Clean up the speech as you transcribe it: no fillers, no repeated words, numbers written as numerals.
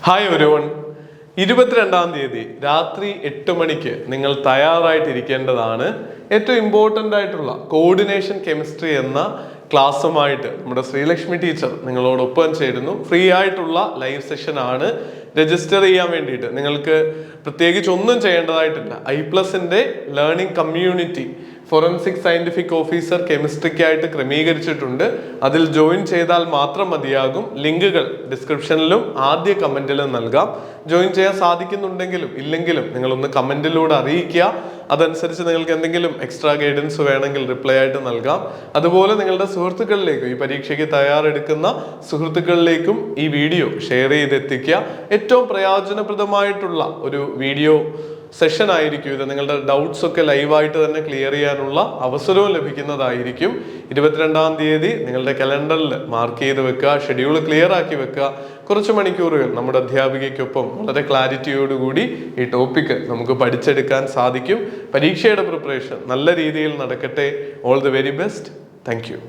Hi everyone. 22-ാം തീയതി രാത്രി 8 മണിക്ക് നിങ്ങൾ തയ്യാറായിട്ടിരിക്കേണ്ടതാണ്. ഏറ്റവും ഇമ്പോർട്ടൻ്റ് ആയിട്ടുള്ള കോർഡിനേഷൻ കെമിസ്ട്രി എന്ന ക്ലാസ്സുമായിട്ട് നമ്മുടെ ശ്രീലക്ഷ്മി ടീച്ചർ നിങ്ങളോടൊപ്പം ചേരുന്നു. ഫ്രീ ആയിട്ടുള്ള ലൈവ് സെഷൻ ആണ്. രജിസ്റ്റർ ചെയ്യാൻ വേണ്ടിയിട്ട് നിങ്ങൾക്ക് പ്രത്യേകിച്ച് ഒന്നും ചെയ്യേണ്ടതായിട്ടില്ല. I+ന്റെ learning community forensic scientific officer കെമിസ്ട്രിക്കായിട്ട് ക്രമീകരിച്ചിട്ടുണ്ട്. അതിൽ ജോയിൻ ചെയ്താൽ മാത്രം മതിയാകും. ലിങ്കുകൾ ഡിസ്ക്രിപ്ഷനിലും ആദ്യ കമന്റിലും നൽകാം. ജോയിൻ ചെയ്യാൻ സാധിക്കുന്നുണ്ടെങ്കിലും ഇല്ലെങ്കിലും നിങ്ങളൊന്ന് കമന്റിലൂടെ അറിയിക്കുക. അതനുസരിച്ച് നിങ്ങൾക്ക് എന്തെങ്കിലും എക്സ്ട്രാ ഗൈഡൻസ് വേണമെങ്കിൽ റിപ്ലൈ ആയിട്ട് നൽകാം. അതുപോലെ നിങ്ങളുടെ സുഹൃത്തുക്കളിലേക്കും ഈ പരീക്ഷയ്ക്ക് തയ്യാറെടുക്കുന്ന സുഹൃത്തുക്കളിലേക്കും ഈ വീഡിയോ ഷെയർ ചെയ്തെത്തിക്കുക. ഏറ്റവും പ്രയോജനപ്രദമായിട്ടുള്ള ഒരു വീഡിയോ സെഷൻ ആയിരിക്കും ഇത്. നിങ്ങളുടെ ഡൗട്ട്സ് ഒക്കെ ലൈവായിട്ട് തന്നെ ക്ലിയർ ചെയ്യാനുള്ള അവസരവും ലഭിക്കുന്നതായിരിക്കും. 22-ാം തീയതി നിങ്ങളുടെ കലണ്ടറിൽ മാർക്ക് ചെയ്ത് വെക്കുക. ഷെഡ്യൂൾ ക്ലിയർ ആക്കി വെക്കുക. കുറച്ച് മണിക്കൂറുകൾ നമ്മുടെ അധ്യാപികയ്ക്കൊപ്പം വളരെ ക്ലാരിറ്റിയോടുകൂടി ഈ ടോപ്പിക്ക് നമുക്ക് പഠിച്ചെടുക്കാൻ സാധിക്കും. പരീക്ഷയുടെ പ്രിപ്പറേഷൻ നല്ല രീതിയിൽ നടക്കട്ടെ. All the very best. Thank you.